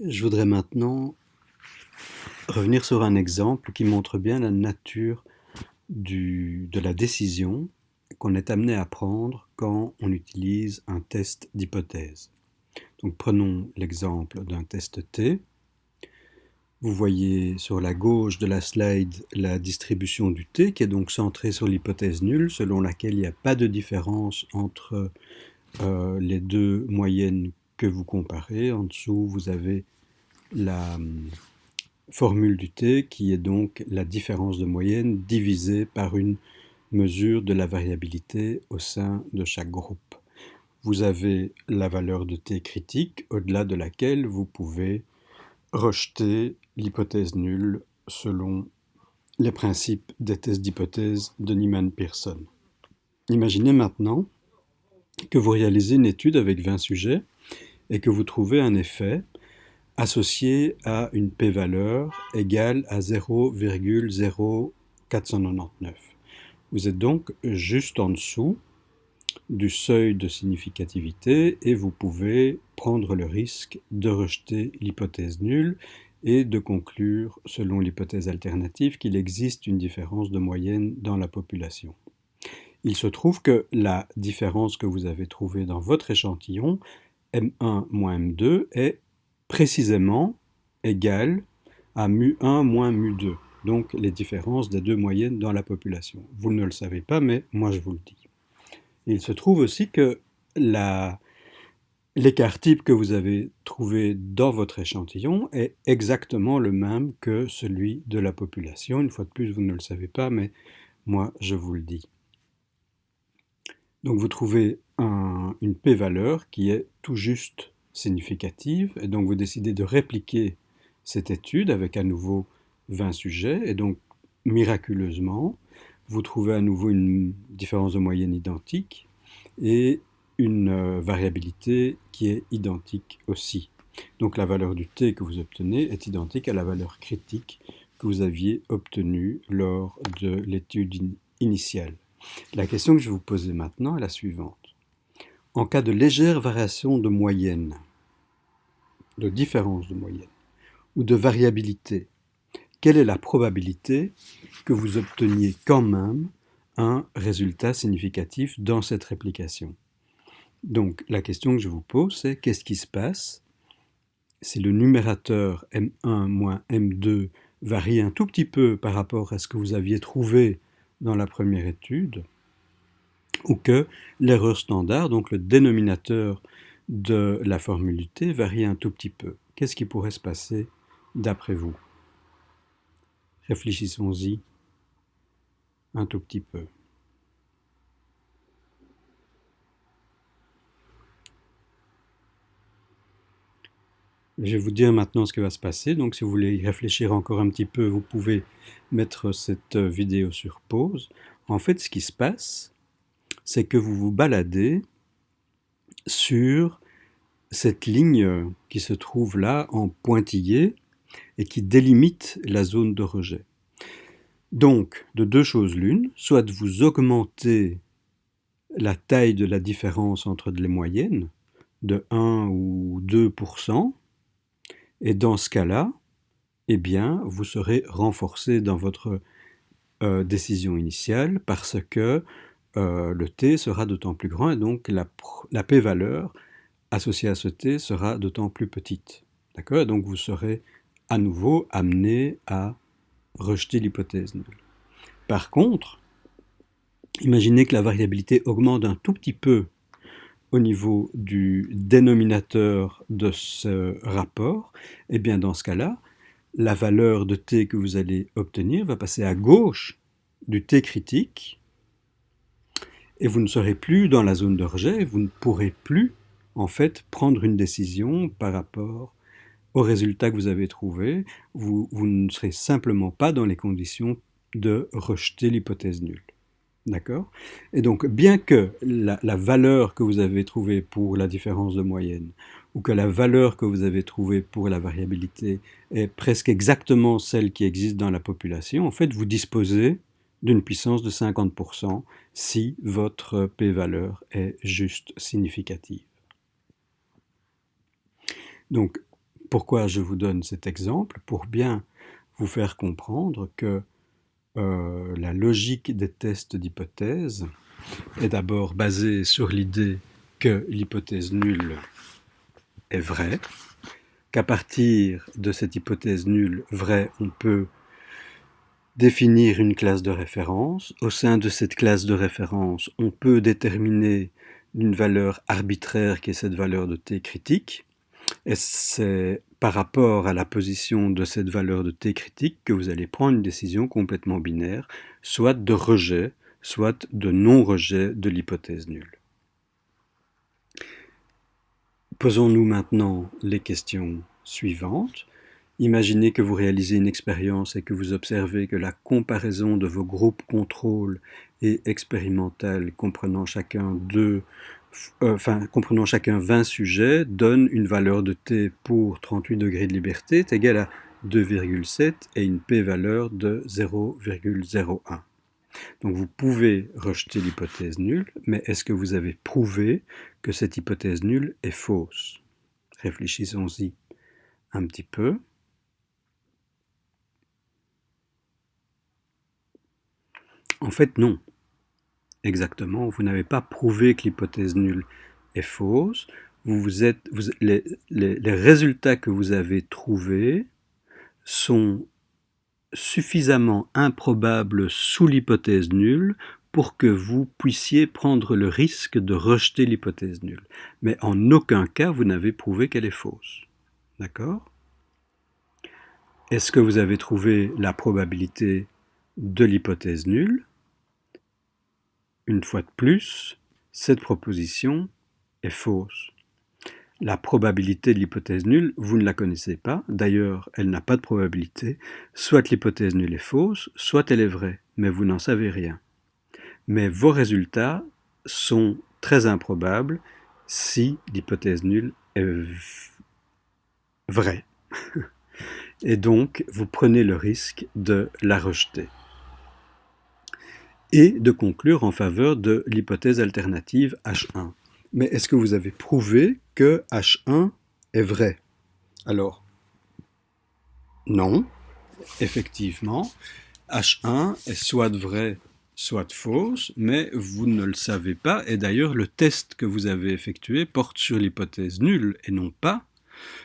Je voudrais maintenant revenir sur un exemple qui montre bien la nature de la décision qu'on est amené à prendre quand on utilise un test d'hypothèse. Donc prenons l'exemple d'un test T. Vous voyez sur la gauche de la slide la distribution du T qui est donc centrée sur l'hypothèse nulle selon laquelle il n'y a pas de différence entre les deux moyennes que vous comparez. En dessous, vous avez la formule du T qui est donc la différence de moyenne divisée par une mesure de la variabilité au sein de chaque groupe. Vous avez la valeur de T critique au-delà de laquelle vous pouvez rejeter l'hypothèse nulle selon les principes des tests d'hypothèse de Niemann-Pearson. Imaginez maintenant que vous réalisez une étude avec 20 sujets et que vous trouvez un effet associé à une p-valeur égale à 0,0499. Vous êtes donc juste en dessous du seuil de significativité et vous pouvez prendre le risque de rejeter l'hypothèse nulle et de conclure, selon l'hypothèse alternative, qu'il existe une différence de moyenne dans la population. Il se trouve que la différence que vous avez trouvée dans votre échantillon, M1 moins M2, est précisément égale à mu1 moins mu2, donc les différences des deux moyennes dans la population. Vous ne le savez pas, mais moi je vous le dis. Il se trouve aussi que l'écart type que vous avez trouvé dans votre échantillon est exactement le même que celui de la population. Une fois de plus, vous ne le savez pas, mais moi je vous le dis. Donc vous trouvez une p-valeur qui est tout juste significative, et donc vous décidez de répliquer cette étude avec à nouveau 20 sujets, et donc miraculeusement, vous trouvez à nouveau une différence de moyenne identique et une variabilité qui est identique aussi. Donc la valeur du t que vous obtenez est identique à la valeur critique que vous aviez obtenue lors de l'étude initiale. La question que je vais vous poser maintenant est la suivante. En cas de légère variation de moyenne, de différence de moyenne, ou de variabilité, quelle est la probabilité que vous obteniez quand même un résultat significatif dans cette réplication? Donc la question que je vous pose, c'est qu'est-ce qui se passe si le numérateur M1 moins M2 varie un tout petit peu par rapport à ce que vous aviez trouvé dans la première étude, ou que l'erreur standard, donc le dénominateur de la formule du t, varie un tout petit peu. Qu'est-ce qui pourrait se passer d'après vous? Réfléchissons-y un tout petit peu. Je vais vous dire maintenant ce qui va se passer. Donc si vous voulez y réfléchir encore un petit peu, vous pouvez mettre cette vidéo sur pause. En fait, ce qui se passe, c'est que vous vous baladez sur cette ligne qui se trouve là en pointillé et qui délimite la zone de rejet. Donc, de deux choses l'une, soit vous augmentez la taille de la différence entre les moyennes de 1 ou 2%, et dans ce cas-là, eh bien, vous serez renforcé dans votre décision initiale parce que le t sera d'autant plus grand et donc la p-valeur associée à ce t sera d'autant plus petite. D'accord? Donc vous serez à nouveau amené à rejeter l'hypothèse nulle. Par contre, imaginez que la variabilité augmente un tout petit peu au niveau du dénominateur de ce rapport. Et bien dans ce cas-là, la valeur de t que vous allez obtenir va passer à gauche du t critique et vous ne serez plus dans la zone de rejet, vous ne pourrez plus en fait prendre une décision par rapport au résultat que vous avez trouvé. Vous ne serez simplement pas dans les conditions de rejeter l'hypothèse nulle. D'accord? Et donc, bien que la valeur que vous avez trouvée pour la différence de moyenne ou que la valeur que vous avez trouvée pour la variabilité est presque exactement celle qui existe dans la population, en fait, vous disposez d'une puissance de 50% si votre p-valeur est juste significative. Donc, Pourquoi je vous donne cet exemple? Pour bien vous faire comprendre que la logique des tests d'hypothèse est d'abord basée sur l'idée que l'hypothèse nulle est vraie, qu'à partir de cette hypothèse nulle vraie, on peut définir une classe de référence. Au sein de cette classe de référence, on peut déterminer une valeur arbitraire qui est cette valeur de t critique. Et c'est par rapport à la position de cette valeur de t critique que vous allez prendre une décision complètement binaire, soit de rejet, soit de non-rejet de l'hypothèse nulle. Posons-nous maintenant les questions suivantes. Imaginez que vous réalisez une expérience et que vous observez que la comparaison de vos groupes contrôle et expérimental comprenant chacun 20 sujets donne une valeur de t pour 38 degrés de liberté est égale à 2,7 et une p-valeur de 0,01. Donc vous pouvez rejeter l'hypothèse nulle, mais est-ce que vous avez prouvé que cette hypothèse nulle est fausse? Réfléchissons-y un petit peu. En fait, non. Exactement, vous n'avez pas prouvé que l'hypothèse nulle est fausse. Les résultats que vous avez trouvés sont suffisamment improbables sous l'hypothèse nulle pour que vous puissiez prendre le risque de rejeter l'hypothèse nulle. Mais en aucun cas, vous n'avez prouvé qu'elle est fausse. D'accord? Est-ce que vous avez trouvé la probabilité de l'hypothèse nulle? Une fois de plus, cette proposition est fausse. La probabilité de l'hypothèse nulle, vous ne la connaissez pas. D'ailleurs, elle n'a pas de probabilité. Soit l'hypothèse nulle est fausse, soit elle est vraie, mais vous n'en savez rien. Mais vos résultats sont très improbables si l'hypothèse nulle est vraie. Et donc, vous prenez le risque de la rejeter. Et de conclure en faveur de l'hypothèse alternative H1. Mais est-ce que vous avez prouvé que H1 est vrai? Alors, non, effectivement, H1 est soit vrai, soit fausse, mais vous ne le savez pas, et d'ailleurs le test que vous avez effectué porte sur l'hypothèse nulle et non pas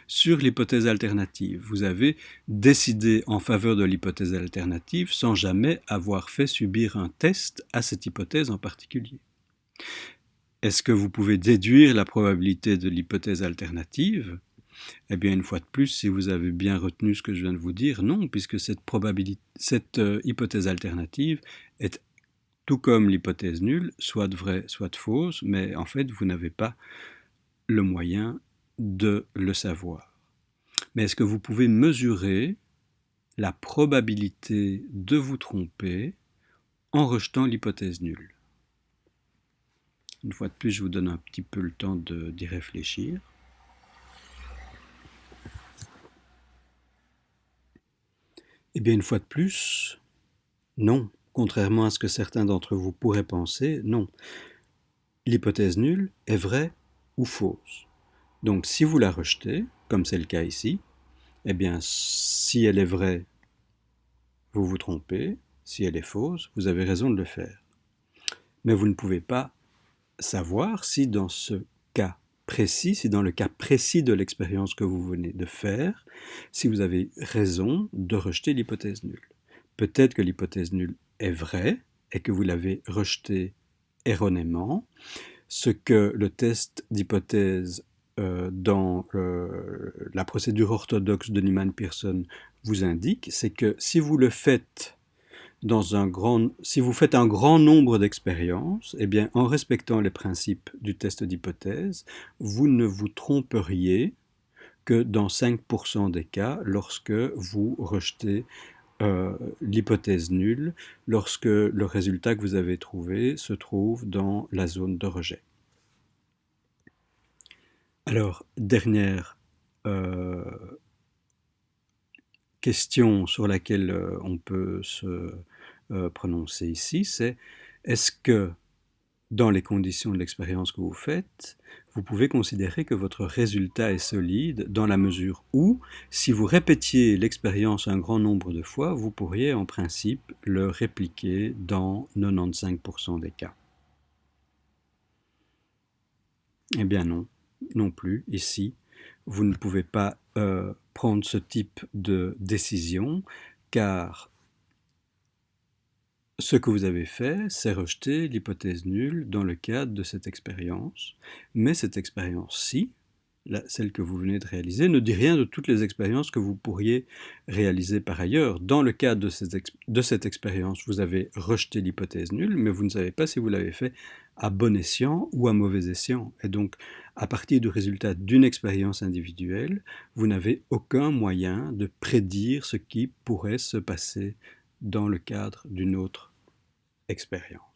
sur l'hypothèse alternative. Vous avez décidé en faveur de l'hypothèse alternative sans jamais avoir fait subir un test à cette hypothèse en particulier. Est-ce que vous pouvez déduire la probabilité de l'hypothèse alternative? Eh bien, une fois de plus, si vous avez bien retenu ce que je viens de vous dire, non, puisque cette hypothèse alternative est, tout comme l'hypothèse nulle, soit vraie, soit fausse, mais en fait, vous n'avez pas le moyen de le savoir. Mais est-ce que vous pouvez mesurer la probabilité de vous tromper en rejetant l'hypothèse nulle? Une fois de plus, je vous donne un petit peu le temps d'y réfléchir. Eh bien, une fois de plus, non. Contrairement à ce que certains d'entre vous pourraient penser, non. L'hypothèse nulle est vraie ou fausse. Donc, si vous la rejetez, comme c'est le cas ici, eh bien, si elle est vraie, vous vous trompez. Si elle est fausse, vous avez raison de le faire. Mais vous ne pouvez pas savoir si dans ce cas précis, si dans le cas précis de l'expérience que vous venez de faire, si vous avez raison de rejeter l'hypothèse nulle. Peut-être que l'hypothèse nulle est vraie et que vous l'avez rejetée erronément. Ce que le test d'hypothèse dans la procédure orthodoxe de Neyman-Pearson vous indique, c'est que si vous le faites si vous faites un grand nombre d'expériences, eh bien, en respectant les principes du test d'hypothèse, vous ne vous tromperiez que dans 5% des cas lorsque vous rejetez l'hypothèse nulle, lorsque le résultat que vous avez trouvé se trouve dans la zone de rejet. Alors, dernière question sur laquelle on peut se prononcer ici, c'est est-ce que dans les conditions de l'expérience que vous faites, vous pouvez considérer que votre résultat est solide dans la mesure où, si vous répétiez l'expérience un grand nombre de fois, vous pourriez en principe le répliquer dans 95% des cas. Eh bien non, non plus, ici, vous ne pouvez pas prendre ce type de décision, car ce que vous avez fait, c'est rejeter l'hypothèse nulle dans le cadre de cette expérience, mais cette expérience-ci, celle que vous venez de réaliser, ne dit rien de toutes les expériences que vous pourriez réaliser par ailleurs. Dans le cadre de cette expérience, vous avez rejeté l'hypothèse nulle, mais vous ne savez pas si vous l'avez fait à bon escient ou à mauvais escient. Et donc, à partir du résultat d'une expérience individuelle, vous n'avez aucun moyen de prédire ce qui pourrait se passer dans le cadre d'une autre expérience.